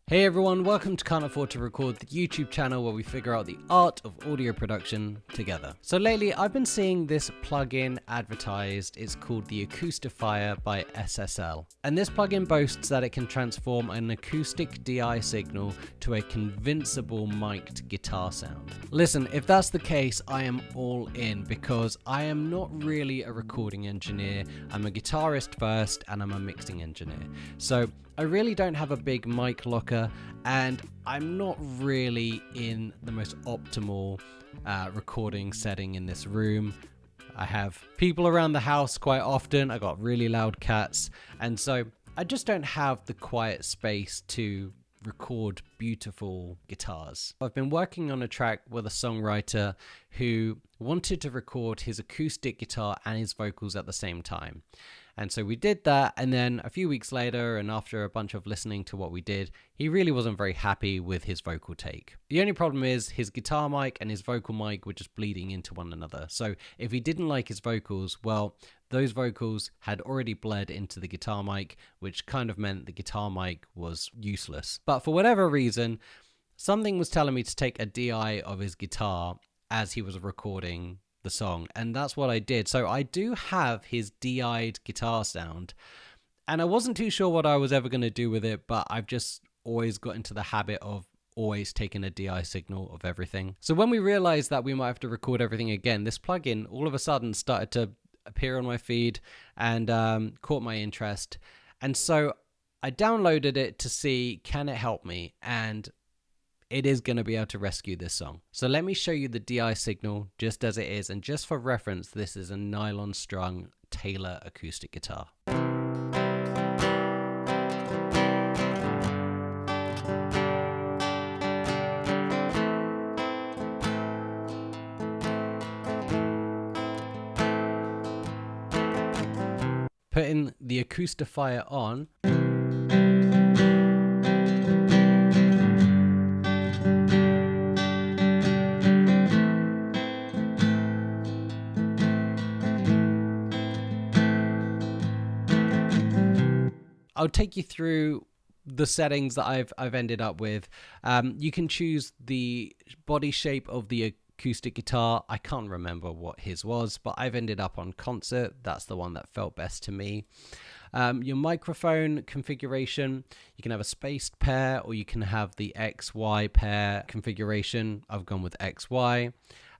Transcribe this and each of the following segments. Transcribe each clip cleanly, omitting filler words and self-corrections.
Hey everyone, welcome to Can't Afford to Record, the YouTube channel where we figure out the art of audio production together. So lately I've been seeing this plugin advertised. It's called the Acoustifier by SSL. And this plugin boasts that it can transform an acoustic DI signal to a convincible mic'd guitar sound. Listen, if that's the case, I am all in because I am not really a recording engineer. I'm a guitarist first and I'm a mixing engineer. So I really don't have a big mic locker and I'm not really in the most optimal recording setting in this room. I have people around the house quite often. I got really loud cats, and so I just don't have the quiet space to record beautiful guitars. I've been working on a track with a songwriter who wanted to record his acoustic guitar and his vocals at the same time. And so we did that, and then a few weeks later, and after a bunch of listening to what we did, he really wasn't very happy with his vocal take. The only problem is his guitar mic and his vocal mic were just bleeding into one another. So if he didn't like his vocals, well, those vocals had already bled into the guitar mic, which kind of meant the guitar mic was useless. But for whatever reason, something was telling me to take a DI of his guitar as he was recording the song, and that's what I did. So I do have his DI'd guitar sound, and I wasn't too sure what I was ever going to do with it, but I've just always got into the habit of always taking a DI signal of everything. So when we realized that we might have to record everything again, this plugin all of a sudden started to appear on my feed and caught my interest, and so I downloaded it to see, can it help me? And it is going to be able to rescue this song. So let me show you the DI signal just as it is, and just for reference, this is a nylon strung Taylor acoustic guitar. Putting the Acoustifier on, I'll take you through the settings that I've ended up with. You can choose the body shape of the acoustic guitar. I can't remember what his was, but I've ended up on concert. That's the one that felt best to me. Your microphone configuration, you can have a spaced pair or you can have the XY pair configuration. I've gone with XY.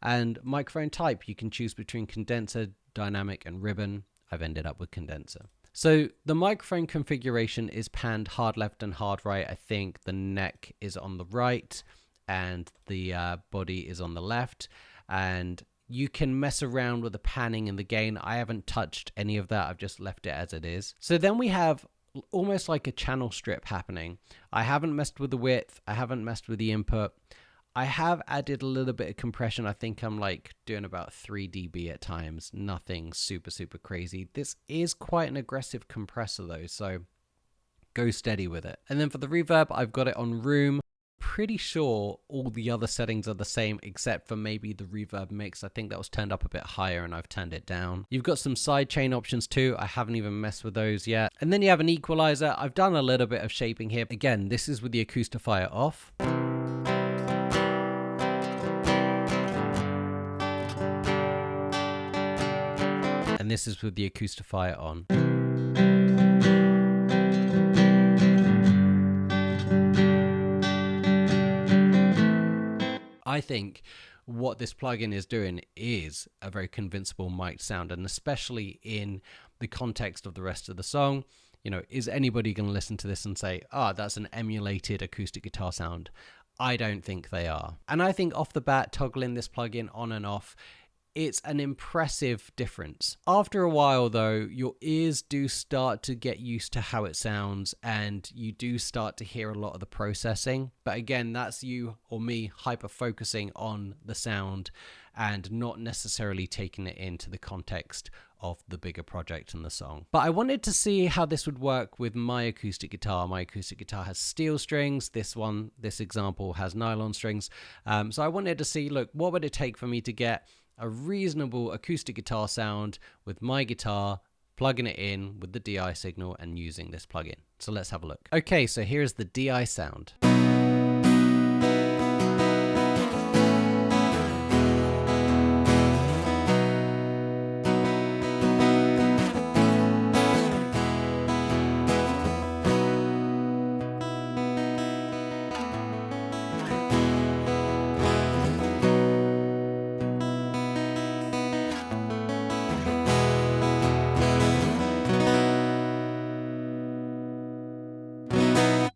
And microphone type, you can choose between condenser, dynamic, and ribbon. I've ended up with condenser. So the microphone configuration is panned hard left and hard right. I think the neck is on the right and the body is on the left. And you can mess around with the panning and the gain. I haven't touched any of that. I've just left it as it is. So then we have almost like a channel strip happening. I haven't messed with the width. I haven't messed with the input. I have added a little bit of compression. I think I'm like doing about 3 dB at times. Nothing super crazy. This is quite an aggressive compressor though, so go steady with it. And then for the reverb, I've got it on room. Pretty sure all the other settings are the same except for maybe the reverb mix. I think that was turned up a bit higher and I've turned it down. You've got some sidechain options too. I haven't even messed with those yet. And then you have an equalizer. I've done a little bit of shaping here. Again, this is with the Acoustifier off. And this is with the Acoustifier on. I think what this plugin is doing is a very convincible mic sound, and especially in the context of the rest of the song. You know, is anybody going to listen to this and say, oh, that's an emulated acoustic guitar sound? I don't think they are. And I think off the bat, toggling this plugin on and off, it's an impressive difference. After a while though, your ears do start to get used to how it sounds and you do start to hear a lot of the processing. But again, that's you or me hyper focusing on the sound and not necessarily taking it into the context of the bigger project and the song. But I wanted to see how this would work with my acoustic guitar. My acoustic guitar has steel strings. This example has nylon strings. So I wanted to see, look, what would it take for me to get a reasonable acoustic guitar sound with my guitar plugging it in with the DI signal and using this plugin. So let's have a look. Okay, so here's the DI sound.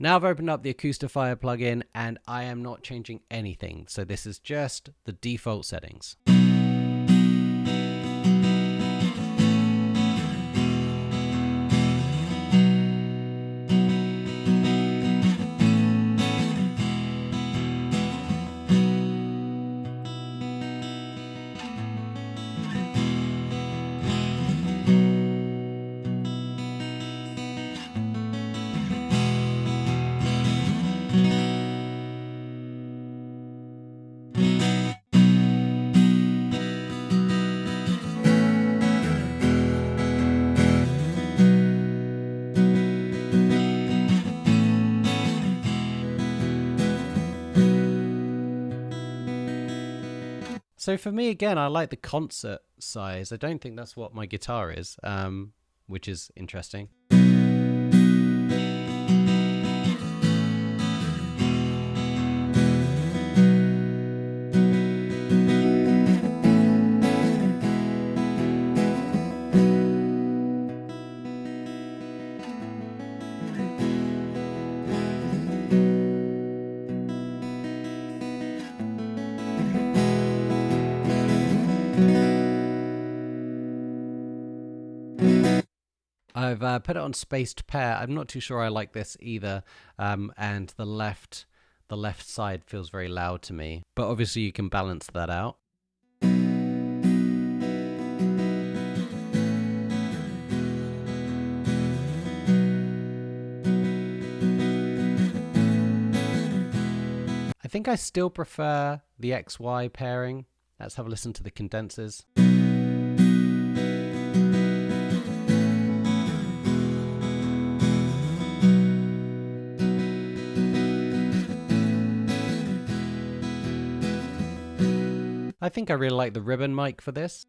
Now I've opened up the Acoustifier plugin and I am not changing anything. So this is just the default settings. So for me, again, I like the concert size. I don't think that's what my guitar is, which is interesting. I've put it on spaced pair. I'm not too sure I like this either, and the left side feels very loud to me, but obviously you can balance that out. I think I still prefer the XY pairing. Let's have a listen to the condensers. I think I really like the ribbon mic for this.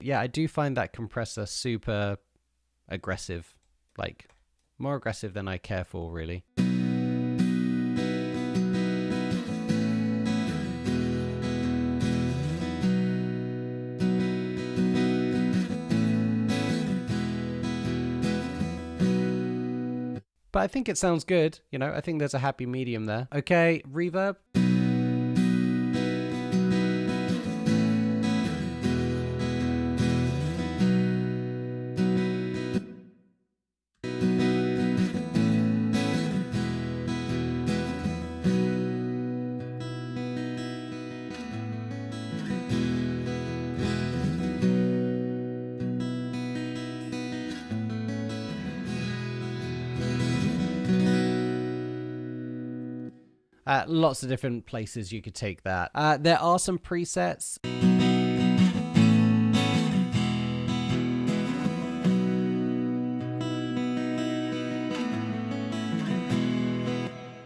Yeah, I do find that compressor super aggressive, like more aggressive than I care for, really. But I think it sounds good, you know, I think there's a happy medium there. Okay, reverb. Lots of different places you could take that. There are some presets.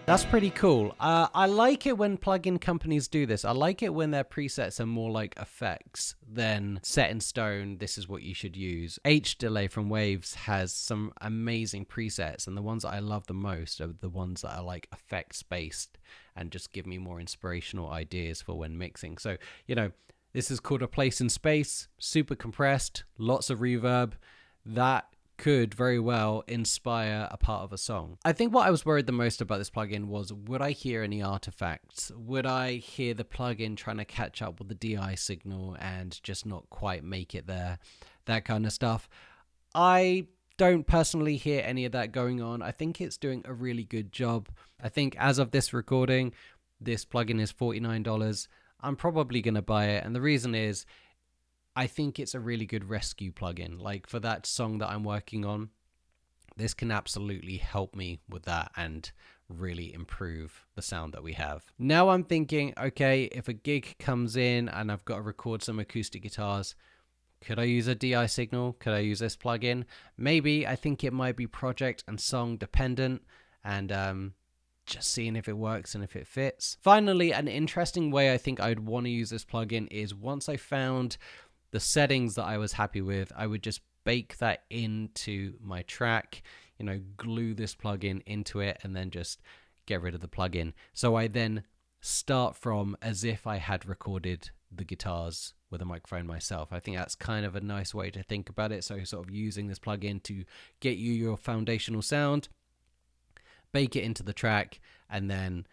That's pretty cool. I like it when plugin companies do this. I like it when their presets are more like effects than set in stone, this is what you should use. H Delay from Waves has some amazing presets, and the ones that I love the most are the ones that are like effects based and just give me more inspirational ideas for when mixing. So, you know, this is called A Place in Space, super compressed, lots of reverb. That could very well inspire a part of a song. I think what I was worried the most about this plugin was, would I hear any artifacts? Would I hear the plugin trying to catch up with the DI signal and just not quite make it there? That kind of stuff. I don't personally hear any of that going on. I think it's doing a really good job. I think as of this recording, this plugin is $49. I'm probably going to buy it. And the reason is I think it's a really good rescue plugin. Like for that song that I'm working on, this can absolutely help me with that and really improve the sound that we have. Now I'm thinking, okay, if a gig comes in and I've got to record some acoustic guitars, could I use a DI signal? Could I use this plugin? Maybe. I think it might be project and song dependent, and just seeing if it works and if it fits. Finally, an interesting way I think I'd want to use this plugin is once I found the settings that I was happy with, I would just bake that into my track, you know, glue this plugin into it and then just get rid of the plugin. So I then start from as if I had recorded the guitars with a microphone myself. I think that's kind of a nice way to think about it. So sort of using this plugin to get you your foundational sound, bake it into the track, and then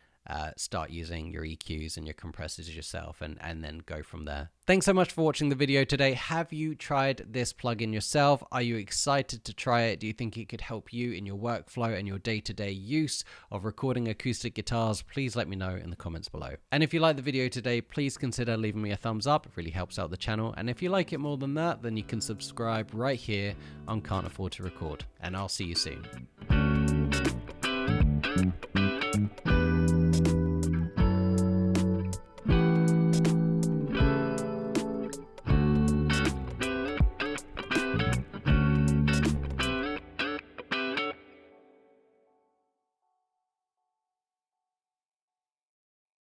start using your EQs and your compressors yourself, and then go from there. Thanks so much for watching the video today. Have you tried this plugin yourself? Are you excited to try it? Do you think it could help you in your workflow and your day-to-day use of recording acoustic guitars? Please let me know in the comments below. And if you like the video today, please consider leaving me a thumbs up. It really helps out the channel. And if you like it more than that, then you can subscribe right here on Can't Afford to Record. And I'll see you soon.